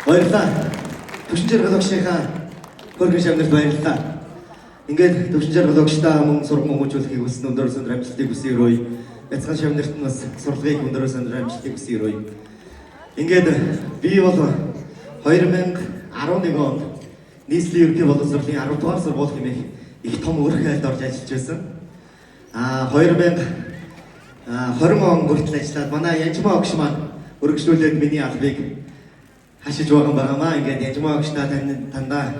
Баярлалаа. Төвшин жаргал огшийнхаа хөргөн шавнарт баярлалаа. Ингээд төвшин жаргал огштой мөн сургам хүмүүжүүлэхийг хүссэн өндөр өндөр амжилтыг хүсье өрөөе. Яцхан шавнарт нь бас сурлагыг өндөр өндөр амжилтыг хүсье өрөөе. Ингээд би бол 2011 онд нийслэлийн ерөнхий боловсролын 10 дугаар сургууль хэмээх их том өрх айлд орж ажиллаж байсан. 2020 он хүртэл ажиллаад манай Янжмаа огш маань өргөжлүүлээд миний албыг хашиж байгаамаа. Ингээд Янжмаа огштой тандаа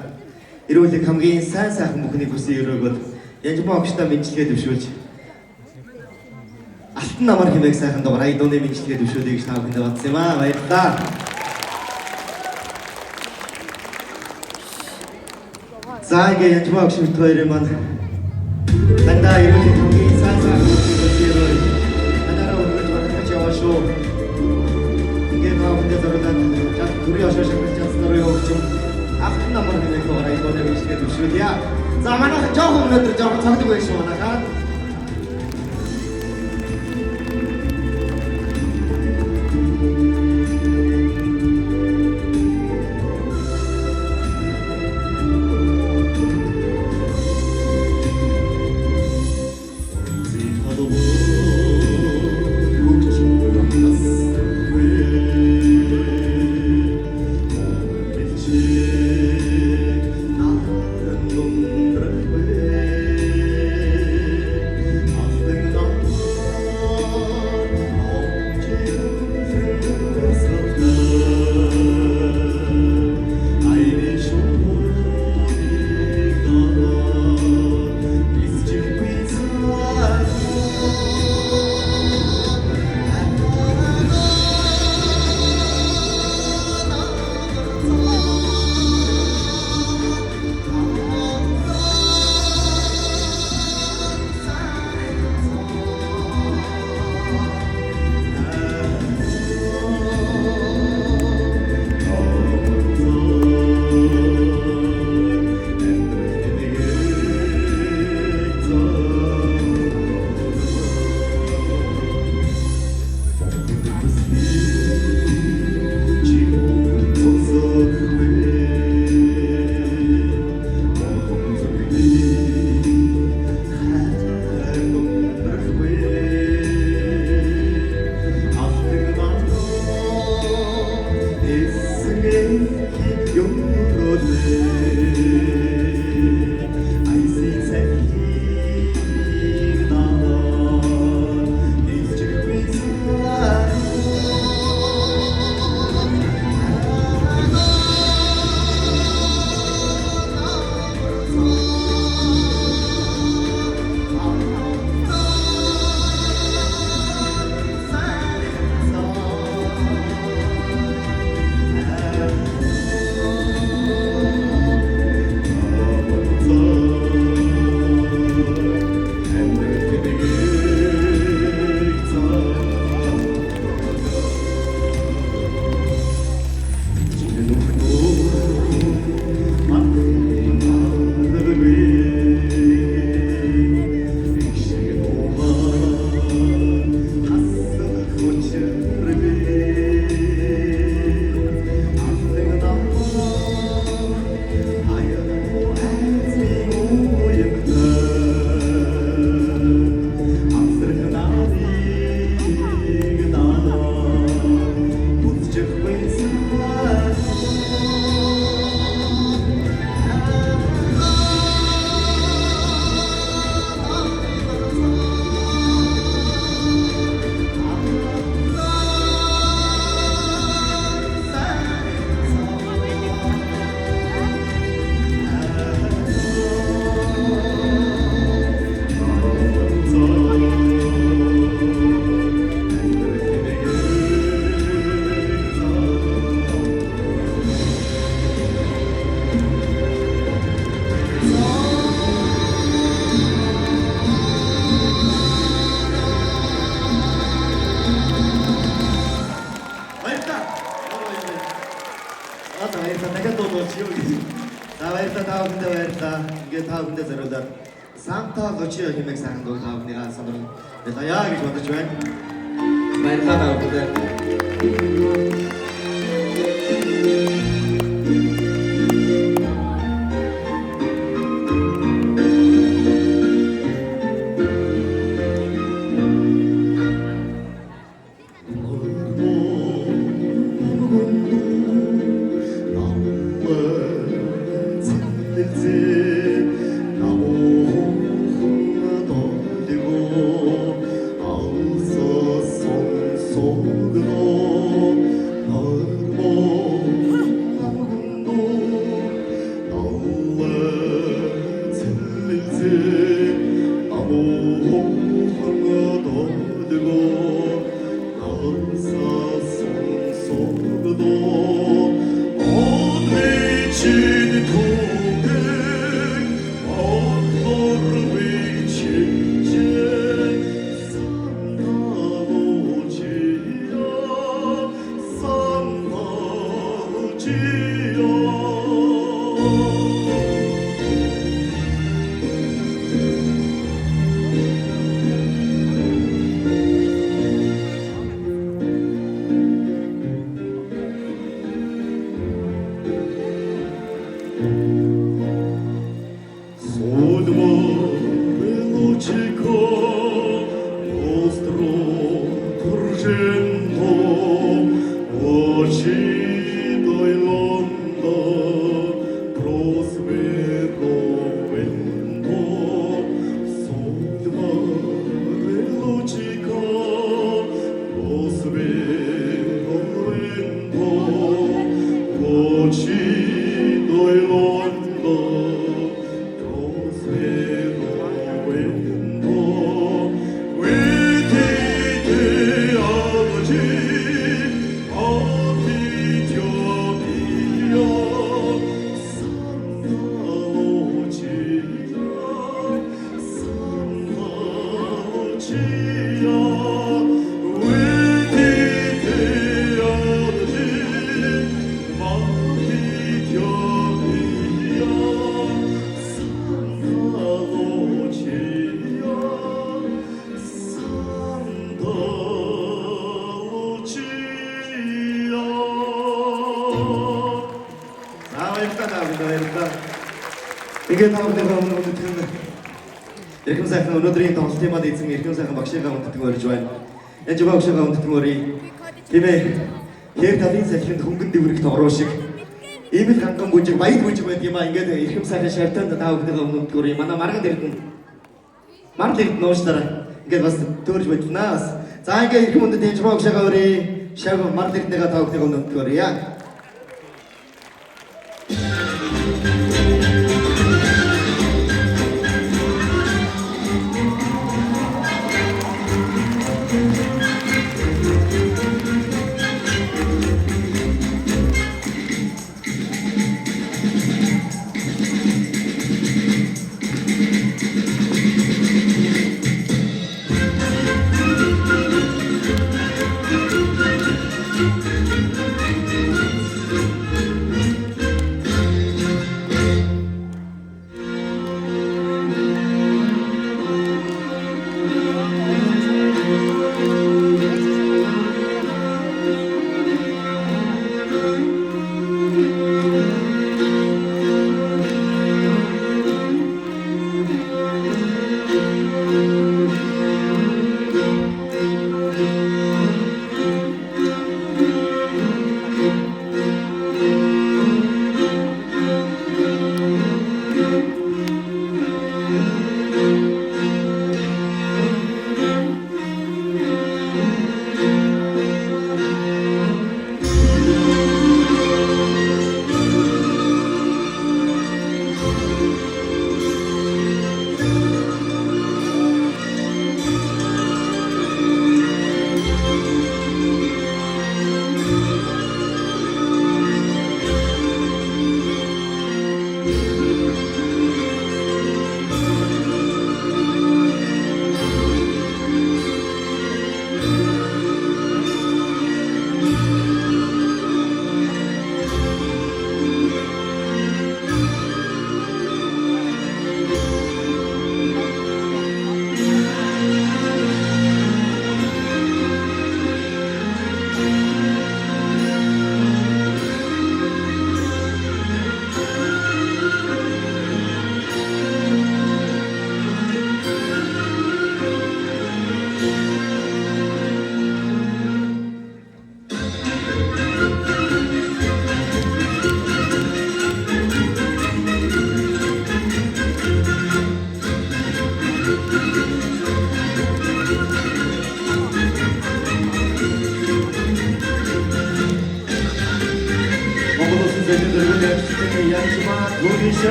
эрүүлэг хамгийн сайн сайхан бүхнийг хүсье өрөөгөл Янжмаа огштой мэдлэгээ дэвшүүлж Алтан намар хэмээх сайхан дугаар айдууны мэдлэгээ дэвшүүлэе гэж та бүхэнд бодсон юм аа. Баярлалаа. За ингээд Янжмаа огш мэт хоёрын маань тандаа эрүүлэг хамгийн сайн сайхан бүхнийг хүсье өрөөгөл танаараа өргөж барахж яваа шүү. Ингээд таавдээ зориулаад түрий ошоошоо хэлсэн өрөө өгч Алтан намар хэмээх дугаар айдууны мэдлэгээ дэвшүүлье. За манайхан жоохон өнөөдөр жоохон цогцлог байх шүү манайхаа. та бүхэндээ зориулаад Санта Лучио хэмээх сайхан дуу та бүхнийг сонирхол баярлалаа гэж бодож байна. Баярлалаа та бүхэнд. ингээд таамаглалаа өнөөдөр эрхэм сайхан өнөөдрийн тоглолтын манд эзэн эрхэм сайхан багшигаа хүндэтгэн өрж байна. Янж багшигаа хүндэтгэн өрий. Тэмээ хэр талын салхинд хөнгөн дэврэгт ороо шиг ийм л ханган бүжиг баяд бүжиг байдаг юм а. Ингээд эрхэм сайхан шавтанд таамаглалаа өнөөдөр өрий. Манай марган дэрд нууштараа ингээд бас төрж байна. За ингээд эрхэм өндөд янж багшигаа өрий. Шав марган дэрднийга таамаглалаа өнөөдөр өрий яа.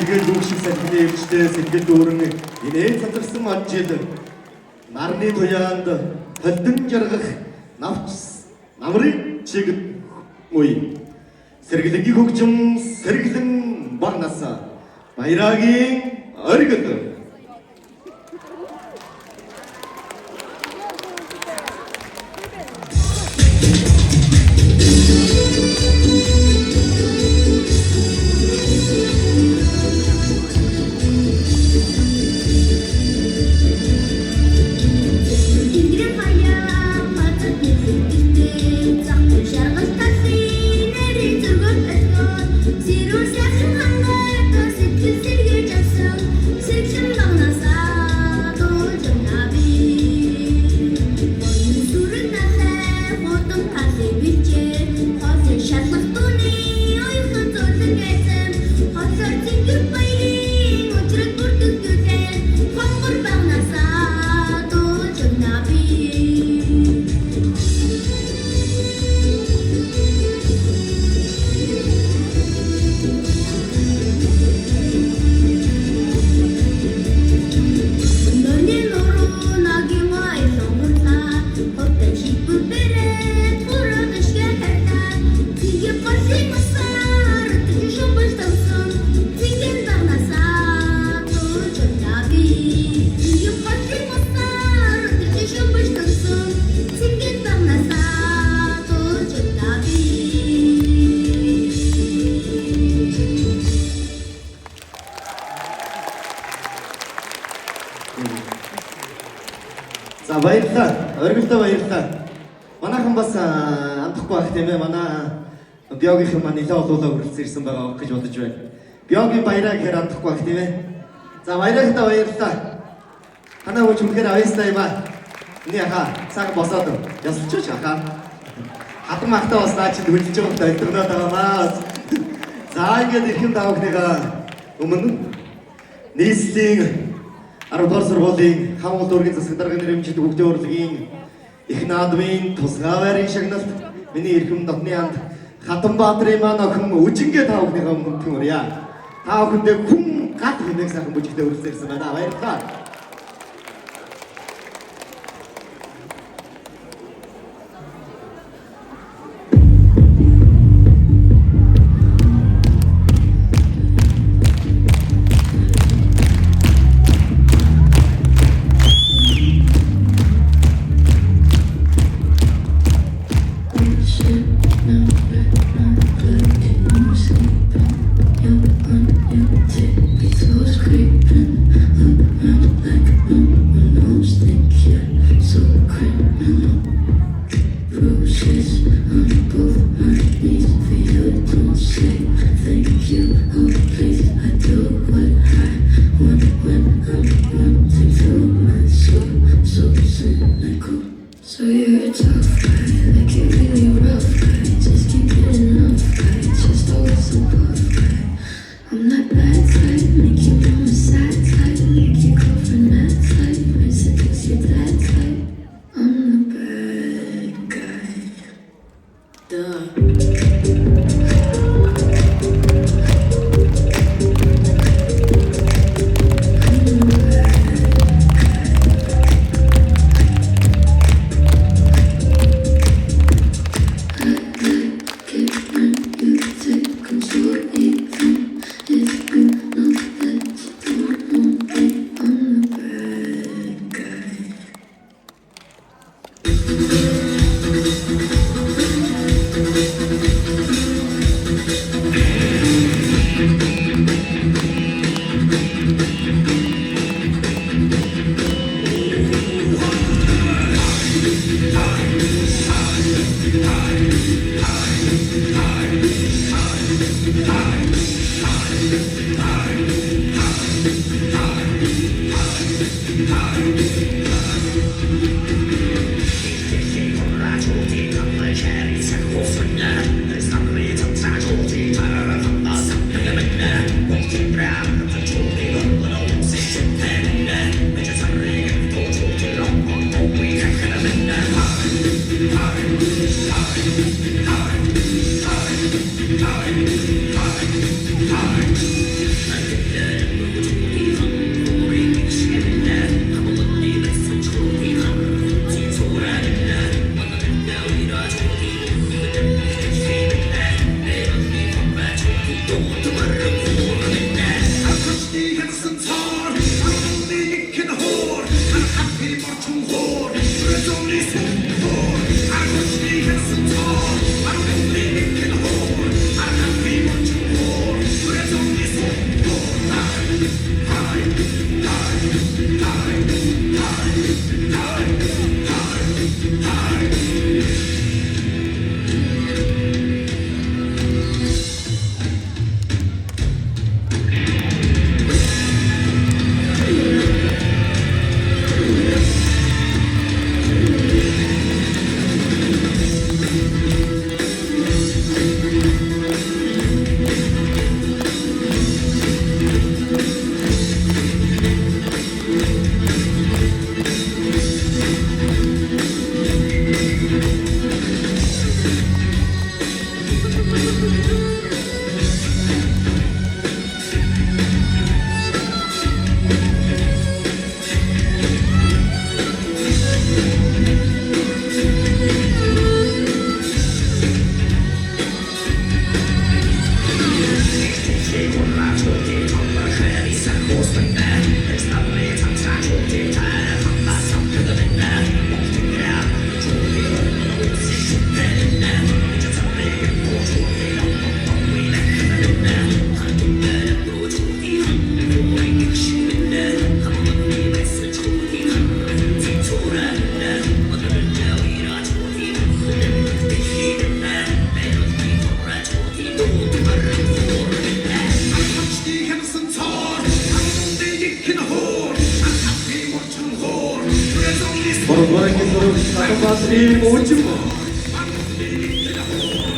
Сэргэл дүүшиг салхины өвчтэй сэргэл дүүрэн инээн цацарсан ажил нарны туяанд холдон жаргах навч намрын чигд мүй сэргэлэнгийн хөгжим сэргэлэн багнаас баярагийн оргид Sirun sakın hangar, tasik sirgir jasın, sirgir За баярлалаа. Оргилдоо баярлалаа. Манайхан бас амтахгүй байх тийм ээ. Манай биогийнхэн маань нэлээд олуулаа хүрэлцэн ирсэн байгаа гэж бодож байна. Биогийн баяраа гэхээр амтахгүй байх тийм ээ. За баярлалаа баярлалаа. Танаа хүч үнэхээр авьяастай юм аа. Эний хаа цаг босоод ясалж хаа. Хатан махтаа бас наа чи хөлж байгаа өдрнөө таамаас. За ингээд ихэм таавхныгаа өмнө нийслэлийн 10 дугаар сургуулийн хамгаалалт дүүргийн засаг даргын нэрмжид хүүхдийн урлагийн их наадмын тусгай байрын шагналт миний эрхэм дотны анд Хатанбаатарын маань охин үжингээ таавхныгаа өмнө тэмэрье. Та бүхэндээ хүн гат хэмээх сайхан бүжигтэй үргэлжлүүлсэн байна. Баярлалаа. So you're a tough guy, like you're really rough guy. Just keep it enough guy, just always a buff guy. I'm that bad type, make your mama sad type, make your girlfriend mad type, I seduce your dad type. I'm the bad guy. Duh. Orang-orang yang terus datang di ujung.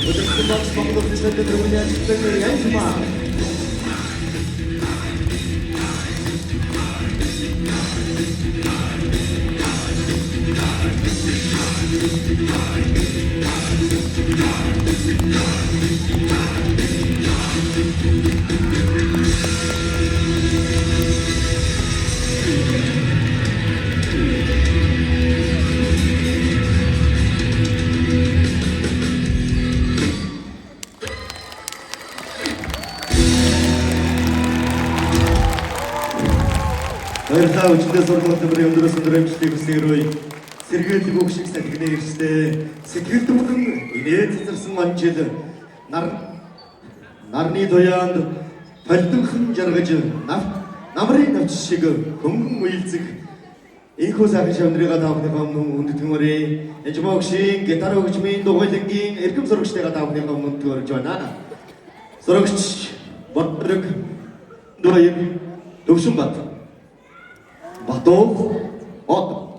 Untuk sebab sebab bisa ketemunya dengan yang cuma. Баярлалаа өчигдөр сургууль төмөр өндрөөс өндрөмжлийг үсгэрөөй сэргээл бүх шиг сэтгэлээ ирстэй сэтгэл түмхэн инээд цэцэрсэн онжил нарны туяанд толдонхон жаргаж намрын навч шиг хөнгөн уйлзэг энхүү сайхан шавнырыга таахныхаа хүндэтгэмөрий эжмогшийн гитар хөгжмийн дугуйлангийн эрхэм сурагчдыгаа таахныхаа хүндэтгэмөрж байна. Сурагч Бодрог Ноён Төвшинбат Батов От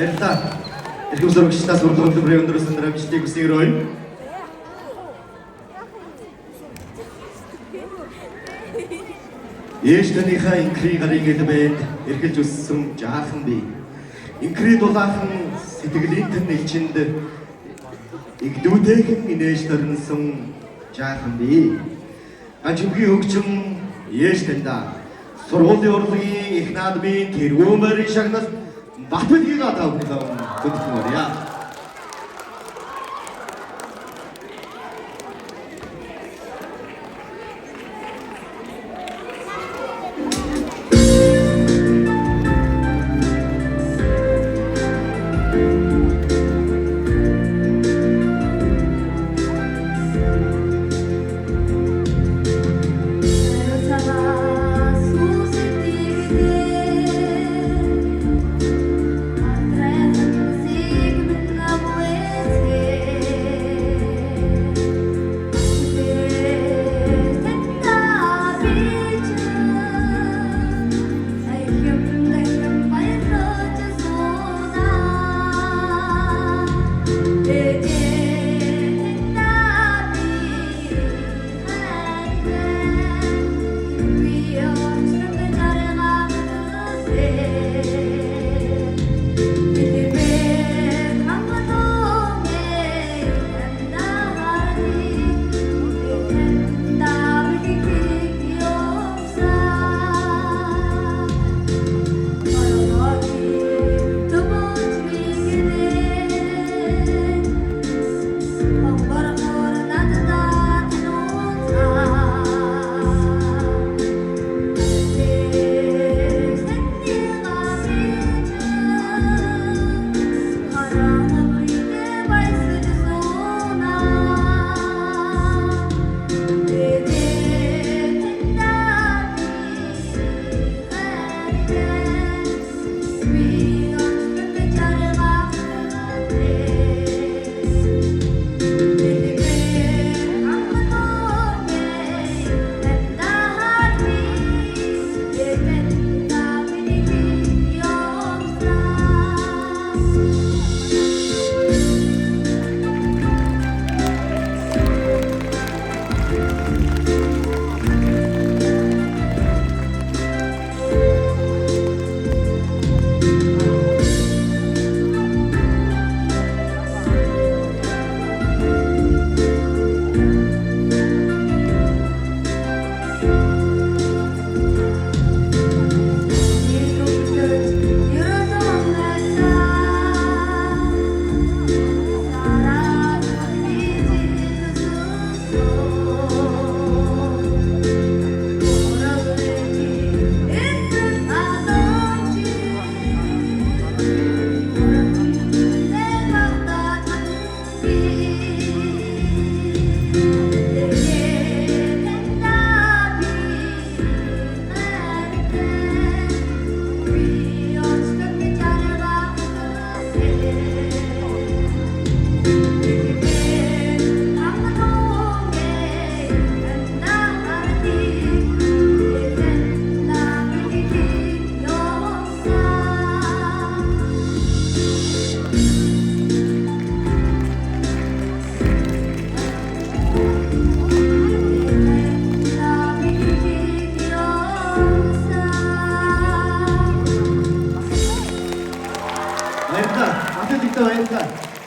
баярлалаа. Эрхэм сурагчдаас урлагт бүрийн өндрөөс өндөр амжилтыг хүсье өрөөе. Ээжтэнийхээ инкри гарыг элбэнд эргэлж өссөн жаахан би. Инкри дулаахан сэтгэлийн төр нэлчинд игдүүдэхэн инээж төрнсөн жаахан би. Ажимгийн хөгжим ээжтэндаа сургуулийн урлагийн их наадмын тэргүүмэрийн шагнал Батбэдгийг атаа бүлээн хөдөлмөрья.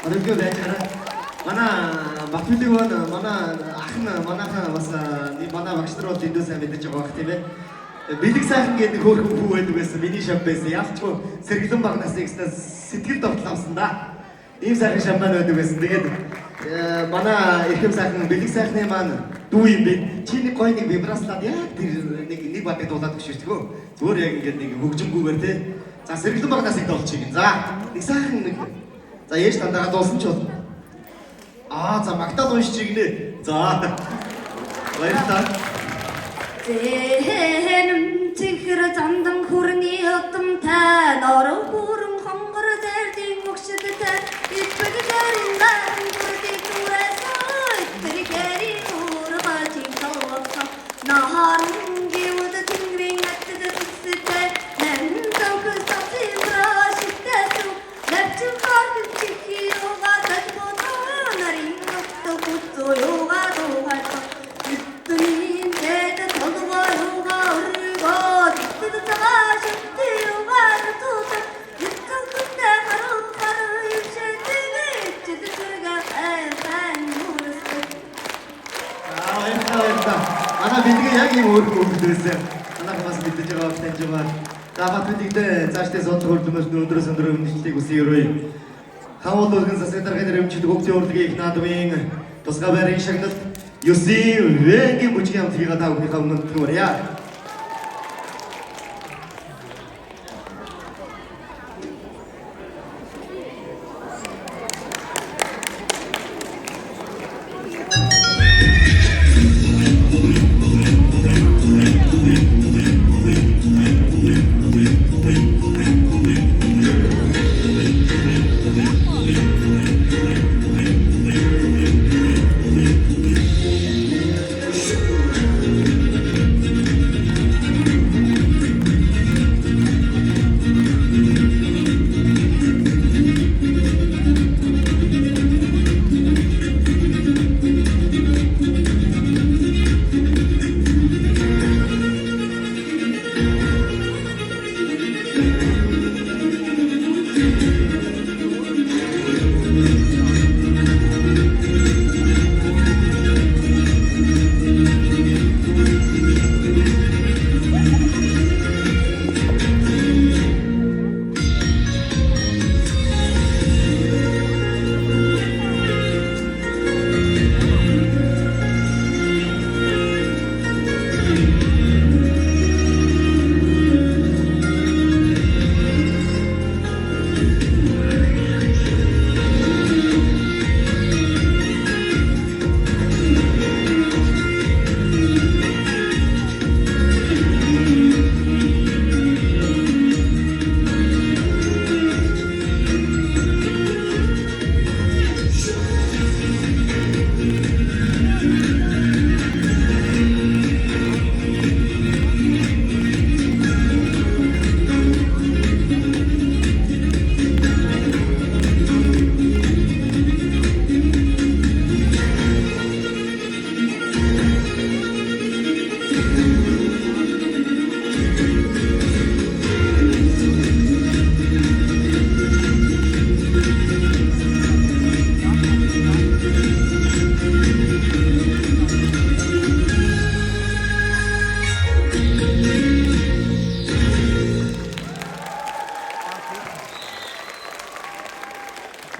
어렵게 되잖아. манай Батбэдийг манай манайхан бас манай багш нар бол эндээ сайн мэдэж байгаа бах тийм ээ. Бэлэг сайхан гэдэг хөөрхөн хүү байдаг байсан. Миний шав байсан. Ялчгүй сэргэлэн баг насыг сэтгэл довтол авсан да. Ийм сайхан шампан байдаг байсан. Тэгээд манай ихэм сайхан бэлэг сайхны маань дүү юм бэ. Чи нэг гоё нэг вибраслаад яг тэр нэг батыг дуулаад өгшөжтгөө. Зүгээр яг ингээд нэг хөгжимгүйгээр те. За сэргэлэн баг насыг доолчих. За нэг сайхан нэг за ээж тандараа дуулсан ч бол. За Магдал уншиж игнэ. За. Баярлалаа. Зэхэным чихэр зандан хүрний өдмтэй нороо бүрэн хонгор зэрдийн мөкшөдтэй ипэг дэрэн дан бүрдий түрээсэй тэрикэри ургаж интоолса нахарын гиуд тэнгэрийн атд төстэй нэмтэн көсөци рашитэсу лэвчин хард чихиога тагбото нарин өтө кутоёга догалта итнин тэд тодгоёга өргө баярлалаа. Манай бэлгээ яг ийм өөр хөвгдөөсөө. Манайх бас мэдээж байгаа таньж байгаа. За бат бидээ цаашдаа содлох хөдөлмөрт өнөөдрөөс өндөр өмнөчлийг үсэн өрөө. Хавал өргөн засгийн дарганы хэмжээнд хөгжлийн урлагийн наадмын тусгай байрын шагналт Юсин Вэнгийн бүжгийн хамтлагийн та бүхнийхээ өмнөд төрье.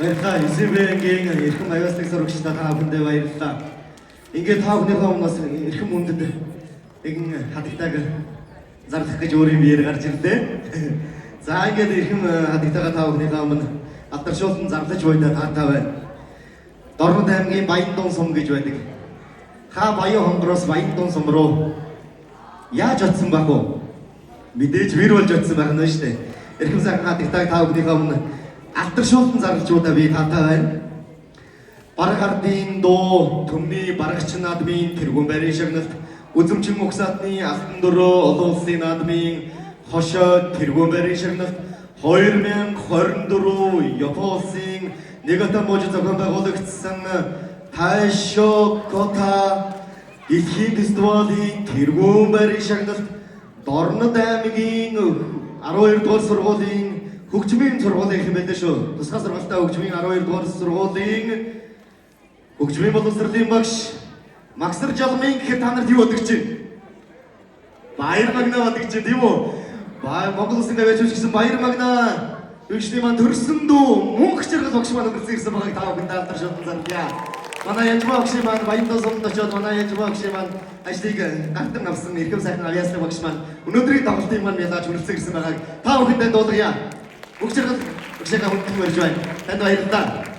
Баярлалаа. Юсивэнгийн эрхэм аюултай сурагч та бүхэндээ баярлалаа. Ингээд та бүхнийхээ өмнөөс эрхэм үндэд нэгэн хатагтайг зарлах гэж өөр юм ярь гарч ирлээ. За ингээд эрхэм хатагтайгаа та бүхнийхээ өмнө алдаршуулсан зарлаж байда таатай байна. Дорнод аймгийн Баяндун сум гэж байдаг. Хаа Баян хонгороос Баяндун сум руу яаж очсон баг уу? Мэдээж вир болж очсон байх нь шүү дээ. Эрхэм сайхан хатагтайг та бүхнийхээ өмнө алдаршуулсан заргалжуудаа би таатай байна. Бараг ардын дуу, төмний барагч наадмын тэргүүн байрын шагналт, үзэмчин угсаатны алтан дөрөө олон улсын наадмын хошоо тэргүүн байрын шагналт, 2024 Япон улсын Нэгатан мужи зохион байгуулагдсан Тайшо Кота дэлхийн фестивалийн тэргүүн байрын шагналт, Дорнод аймгийн 12 дугаар сургуулийн хөгжмийн сургуулийн хэмжээндээ шүү. Тусгай сургалтаа хөгжмийн 12 дугаар сургуулийн хөгжмийн боловсролын багш Максар Жалмын гэхэд та нарт юу бодож чинь? Баяр магнаа бодож чинь тийм үү? Монгол улсын байж үсгсэн баяр магнаа Юучны маань төрсөн дүү мөнгө чиргэл багш маань өнгөрсөн ирсэн байгааг та бүхэнд алдаршуулсан зарлаа. Манай янжмаа багш маань Баяндун сумд очоод манай янжмаа багш маань ажлыг гартан авсан эрхэм сайхан авьяасны багш маань өнөөдрийн тоглолтын маань ялаж хүрэлцэн ирсэн байгааг та бүхэнд дуулгая. Мөнгө чиргэл багшаа хүнд мөрж байна. Танд баярлалаа.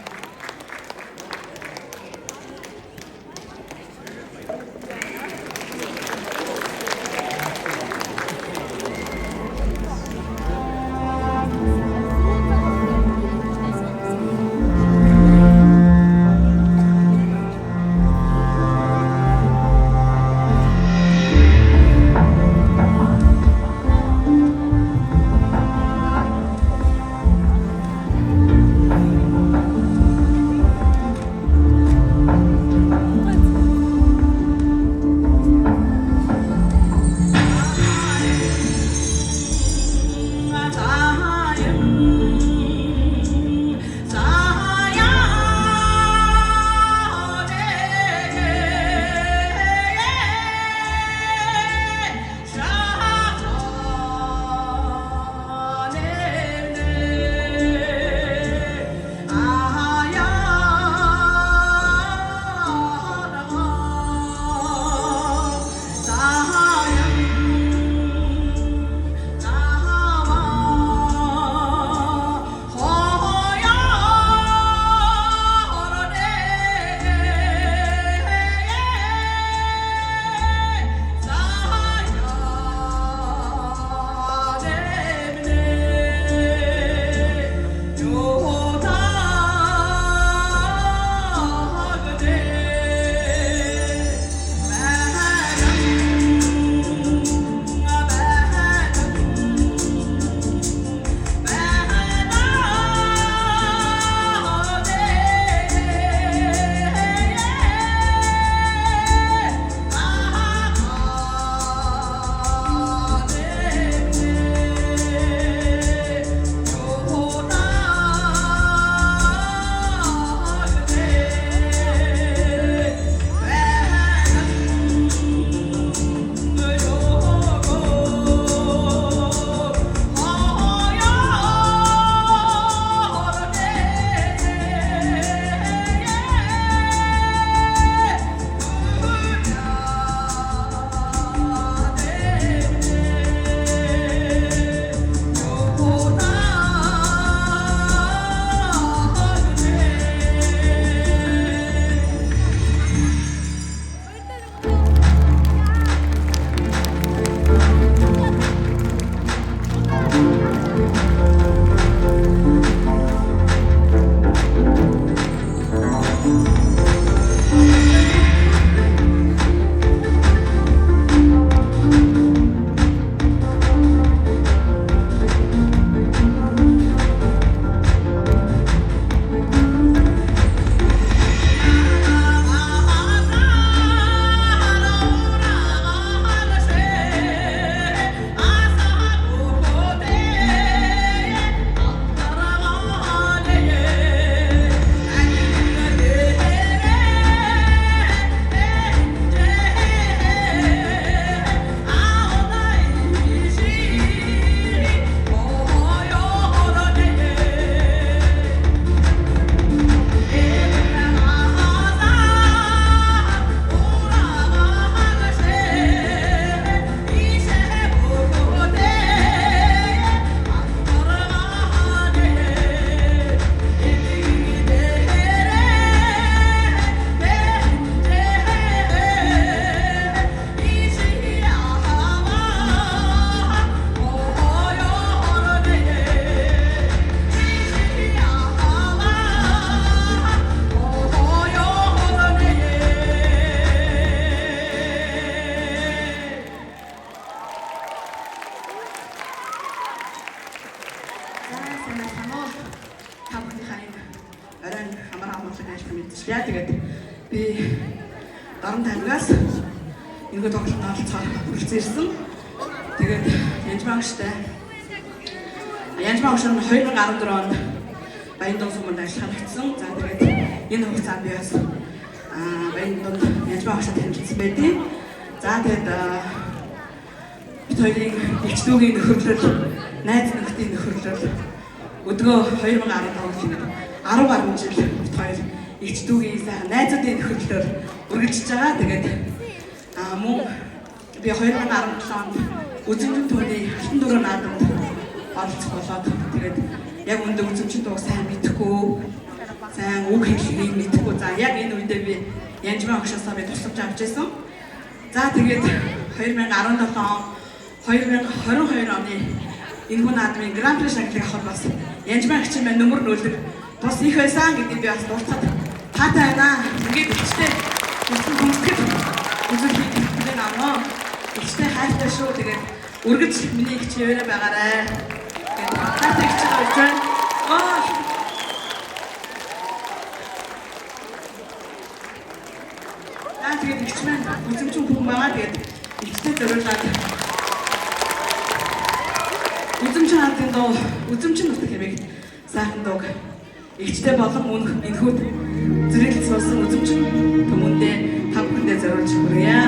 яа тэгээд би Даран таймгаас энэ тоглолтод оролцохоор хүрсэн ирсэн. Тэгээд Янжмаагштай Янжмаагш нь 2014 онд Баян суманд ажиллахад очсон. За тэгээд энэ хугацаанд би бас Баян Янжмаагштай танилцсан байдیں۔ За тэгээд бид хоёрын эгчдүүгийн нөхөрлөл, найз нөхдийн нөхөрлөл өдгөө 2015 онд 10 гаруй жил бид хоёр эгчдүүгийн сайхан найзуудын нөхөрлөлөөр үргэлжлэж байгаа. Тэгээд мөн би 2017 онд үзэмжин төвний алтан дөрөв наадамд оролцох болоод тэгээд яг өндө үзэмжин дууг сайн мэдэхгүй, сайн үг хэллэгийг мэдэхгүй. За яг энэ үедээ би Янжмаагшаас би тусламж авч байсан. За тэгээд 2017 он 2022 оны энэхүү наадмын Гран При шагналыг авах бас Янжмаагчийн маань нөмөр нөлөг тус их байсан гэдгийг би бас дуртахад таатай байна. Ингээд ихтэй үсэн хүндэтгэл үзүүлэх хэрэгтэй аваа. Ихтэй хайртай шүү. Тэгээд үргэлж миний их чивээрээ байгаарай. Тэгээд таатай их чивээр байна. Тэгээд ихч маань үзэмчин хүн байгаа. Тэгээд ихтэй зориулаад үзэмчин хаалтын доо үзэмчин нутаг хэмээх сайхан дууг ихтэй болон мөн энэхүүд зэрэгэл суусан үзэмчин хүмүүндээ та бүхэндээ зориулж хүргье.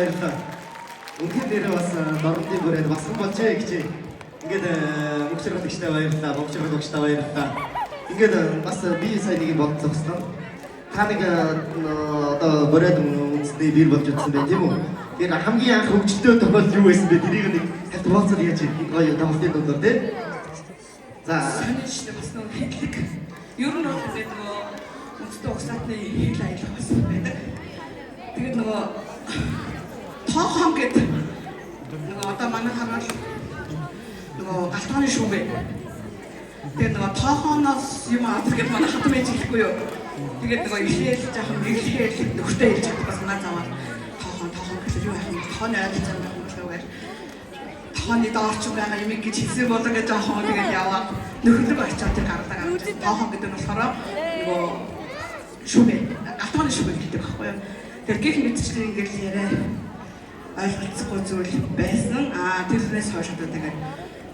баярлалаа. Үнэхээр нэрээ бас дорнодын бүрээд бас болж гэж ингээд мөгчрөлөгчтэй баярлалаа. Мөгчрөлөгчтэй баярлалаа. Ингээд бас би сайн нэг бодсон гэсэн. Та нэг одоо бүрээд үндэсний бир болж утсан байх тийм үү? Тэр хамгийн анх хөгжөлтөө тохиолдол юу байсан бэ? Тэрийг нэг тавьт хуваалцаад яаж гоё тоглолтын дундор тийм. За сонирхолтой бас нэг хэллэг. Ер нь бол тэгээд нөгөө үндэсний угсаатны хэл аялал бас байдаг. Тэгээд нөгөө тоохон гэдэг нөгөө одоо манай хараад нөгөө галтгааны шүүбэ. Тэгээд нөгөө тоохоноос юм аа тэгээд манай хатам ээж хэлэхгүй юу. Тэгээд нөгөө ихлээл жоохон нэглэхээр нөхөртэй хэлж чадах бас надад заваа. Тохон гэж юу яах вэ? Тооны ойлгож байгаа юм шиг байна. Тооны доорч байгаа юм гэж хэлсэн болоо гэж жоохон тэгээд яваад нөхөрлөг очиод тэр гардаг авч тохон гэдэг нь болохоор нөгөө шүүбэ. Галтгааны шүүбэ гэдэг байхгүй юу. Тэр гих мэдчлэн ингээд яриа ойлголцохгүй зүйл байсан. Тэрнээс хойш одоо тэгээд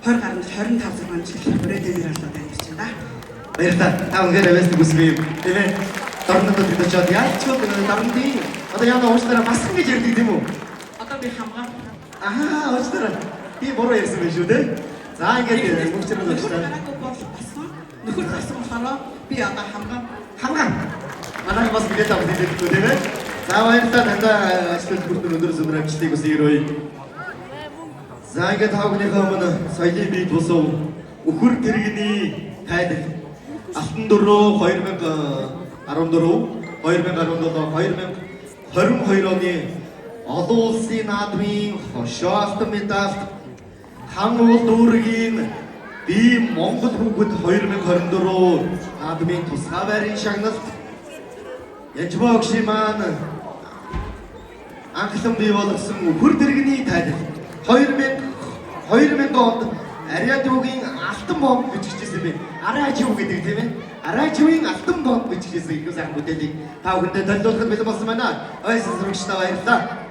20 гаруй 25 жил бүрээдээр болоод байна гэж байна. баярлалаа. Та үнээр авьяасны хүсвээ. Тийм ээ. Дорнодод төдөөчод яаж ч дорнодын одоо яна уучлаарай бас ингэж ярьдаг тийм үү? Одоо би хамгаан. Уучлаарай. Би буруу ярьсан байх шүү дээ. За ингээд мөгчрөлөгчтэй. Нөхөр тасан болохоор би одоо хамгаан. Манай бас билет авах гэдэг тийм ээ. За баярлалаа. Нандаа ажлын бүртэн өндөр зөвөр амжилтыг хүсье өрөөе. За ингээд хаагныхаа өмнө соёлын бие тусав өхөр тэрэгний тайлбар Алтан дөрөв 2014, 2017, 2022 оны олон улсын наадмын хошоо алтан медаль хан уул дүүргийн бие Монгол хүүхэд 2024 наадмын тусгай байрын шагналт Янжбогши маань анхлан бий болгосон өхөр тэрэгний тайлбар 2000 онд Ариадуугийн алтан бомб бичижсэн бэ. Ариадуу гэдэг тийм ээ. Ариадуугийн алтан бомб бичижсэн их сайн бүтээлийг та бүхэндээ төлөвлөхөд бэлэн болсон байна. Ойсон сурагчтай баярлалаа.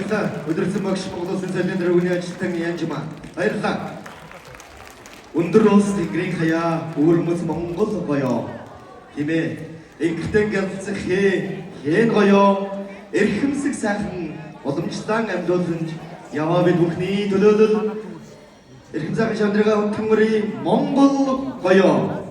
баярлалаа. Өдрөсөн багш Монголын цалин дөрөвний ажилтан Янжма. Баярлалаа. Өндөр улс Тэнгэрийн хаяа өвөрмөц Монгол гоёо. Хэмээ ингэртэн галзах хэн гоёо. Эрхэмсэг сайхан боломжтой амьдлууланд яваа бид бүхний төлөөлөл эрхэмсэг шандрага хөтмөрийн Монгол гоёо.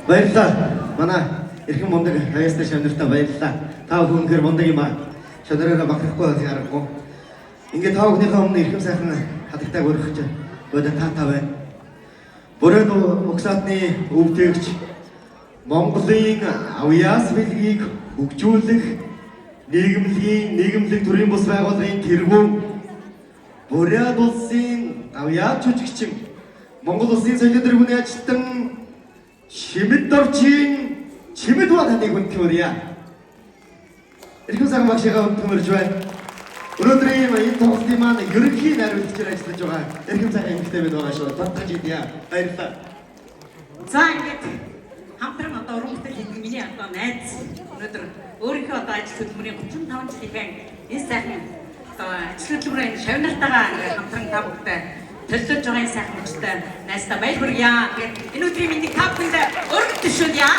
баярлалаа. Манай эрхэм мундаг аястай шавнартаа баярлалаа. Та бүхэн мундаг юм аа. Шавнараараа бахархгүй байх аргагүй. Ингээд та бүхнийхээ өмнө эрхэм сайхан хатагтайг өргөх гэж бодож таатай байна. Бүрэн угсаатны өвдөгч Монголын авьяас билгийг хөгжүүлэх нийгэмлэг төрийн бус байгууллагын тэргүүн Бурят улсын авьяас жүжигчин Монгол улсын соёлын тэргүүний ажилтан Чимэд доржийн Чимэд бананы хүнтүрья. Эрхэм сайхан багшигаа хүнтүрж байна. Өнөөдрийн энэ тоглолтын маань ерөнхий найруулагчаар ажиллаж байгаа эрхэм сайхан эмэгтэй бид байгаа шүү. Татгаж идья. Баярлалаа. За ингээд хамтран одоо уран бүтээл хийдэг миний одоо найз өнөөдөр өөрийнхөө одоо ажил хөдөлмөрийн 35 жилийн энэ сайхан одоо ажил хөдөлмөрийн шавнартайгаа ингээд хамтран та бүхтэй төлөвлөж байгаа энэ сайхан мөчтэй найздаа баяр хүргье. Энэ өдрийн миний та бүхэнд өргөж төшөөлье.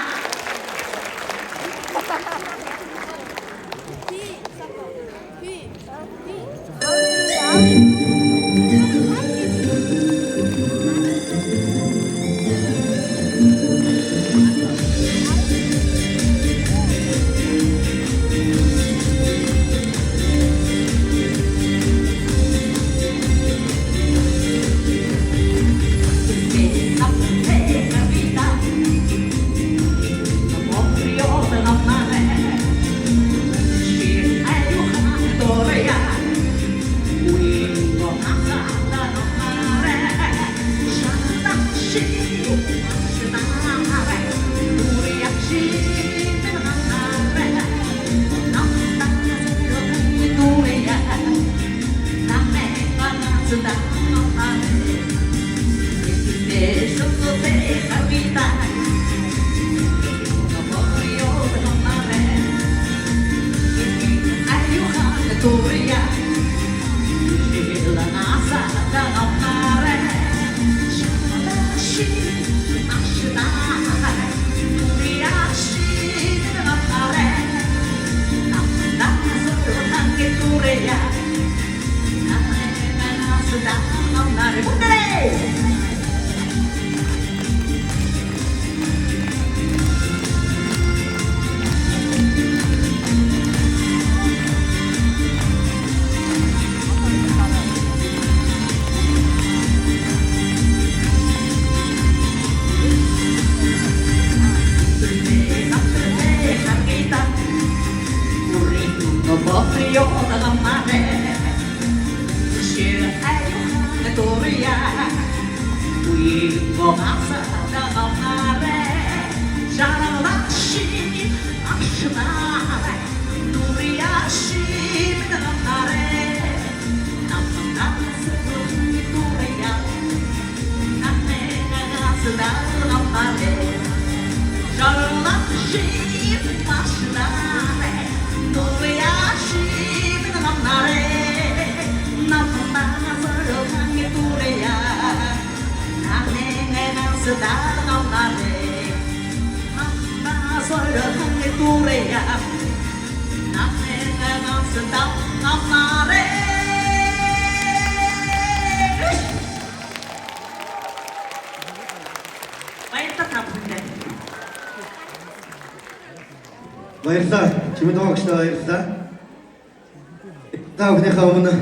Баярлалаа. Чимэд багштай баярлалаа. Та бүхнийхээ өмнө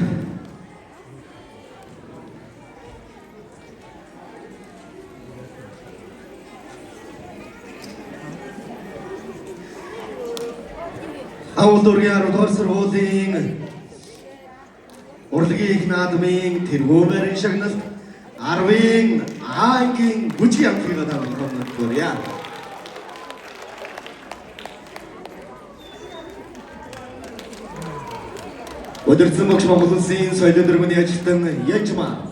Авуулдургийн 10 дугаар сургуулийн урлагийн их наадмын тэргүүн байрын шагналт 10-ын А-ангийн бүжгийн амтлагыг та бүхэн хүргье. Өдөрцөн багш Монгол улсын соёлын тэргүүний ажилтан Янжмаа.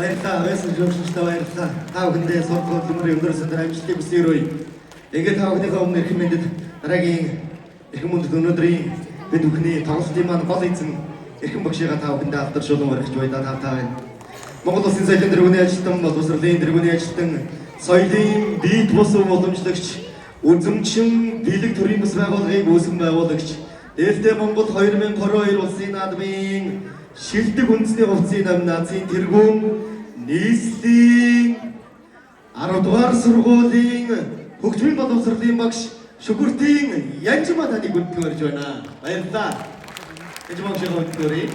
баярлалаа. Байсан жуулчтай баярлалаа. Та бүхэндээ сургууль төмөр өндөр сандар амжилтыг хүсье өрөөе. Ингээд та бүхнийхээ өмнө эрхэм мэндэд дараагийн эрхэм мөндөд өнөөдрийн бид бүхний тоглолтын маань гол эзэн эрхэм багшигаа та бүхэндээ алдаршуулан өргөж баялаа тавтаа байна. Монгол Улсын соёлын тэргүүний ажилтан, боловсролын тэргүүний ажилтан, соёлын бие бус уламжлагч, үзэмчин бэлэг төрийн бас байгууллагыг үүсгэн байгуулагч, ээлтэй Монгол 2022 улсын наадмын шилдэг үндэсний хувьцын номинацийн тэргүүн нийслэлийн 10 дугаар сургуулийн хөгжмийн боловсролын багш Шүгүртийн Янжма таныг хүндгэрж байна. Баярлалаа. Янжма багшийг хүндгэрье.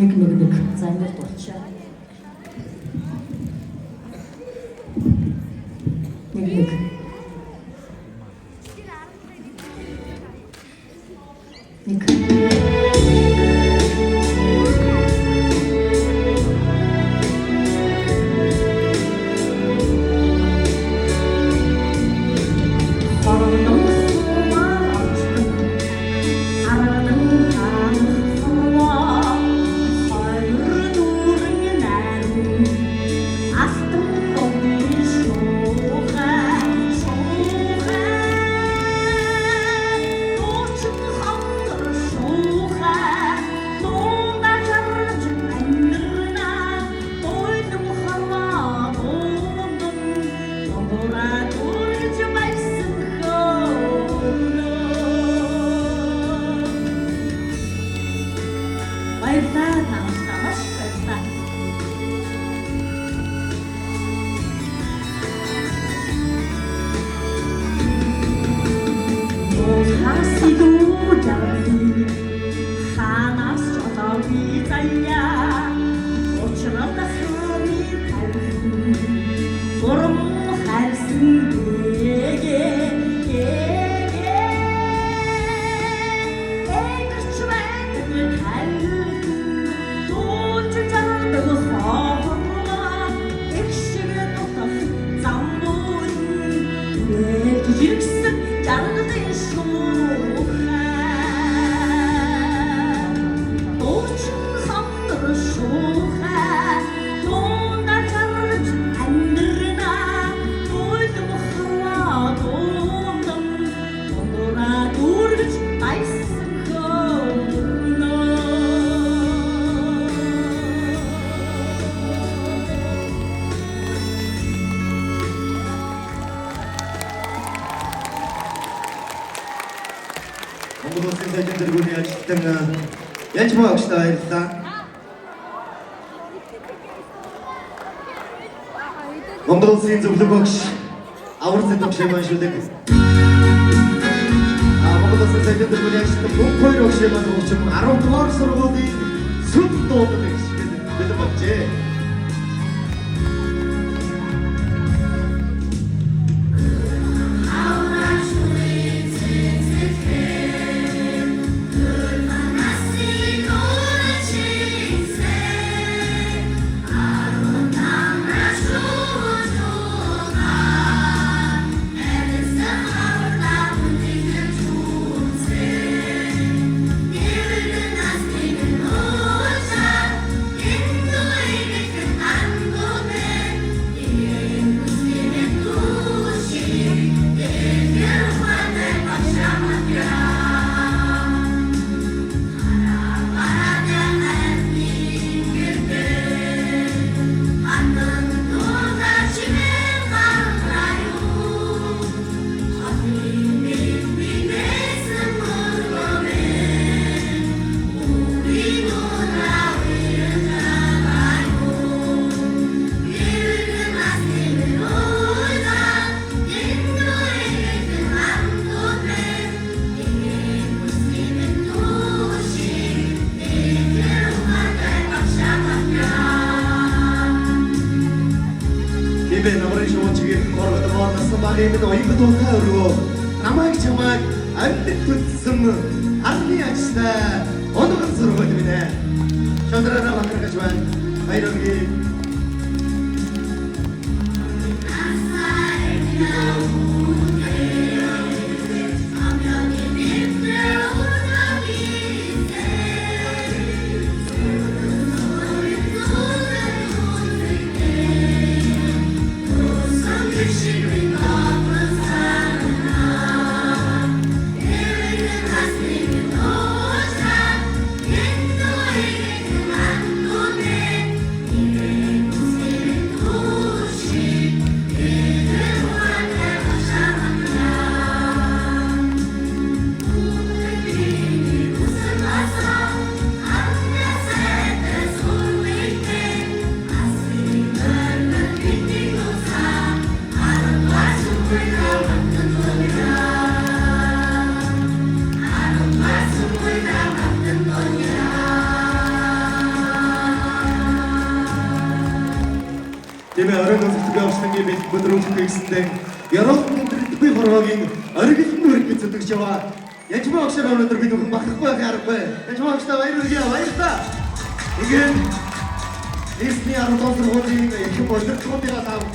Нэг за ингээд болчихоо. Нэг Монгол Улсын соёлын тэргүүний ажилтан Янжма багштай баярлалаа. Монгол Улсын зөвлөх багш авар сэдв шиманшуулдаг. Монгол Улсын соёлын тэргүүний ажилтан Мөнхөр багшийн маань хөгжим 10 дугаар сургуулийн сүд дуудаг шиг бэлэн болжээ. Hãy subscribe cho kênh Ghiền Mì Gõ để không bỏ lỡ багийн минь оюун дуутай өргөө намайг чамайг амьд төдсөн арны ажтай онгон сургууль минь ээ. Шодраараа бахархаж байна. Баярлалаа. Тэмээ оройн өсөлтөг авсангийн бид өдрөөлөх гэсэндээ Европын өдрөөлтгүй хорвогийн оргилын үргэлж зүтгэж яваа. Янчмаа огшор өнөдөр бид бүхэн бахахгүй байх аргагүй. Янчмаа огштой баярлалаа. Igen Disney 15 сургуулийн их боловсролын таавар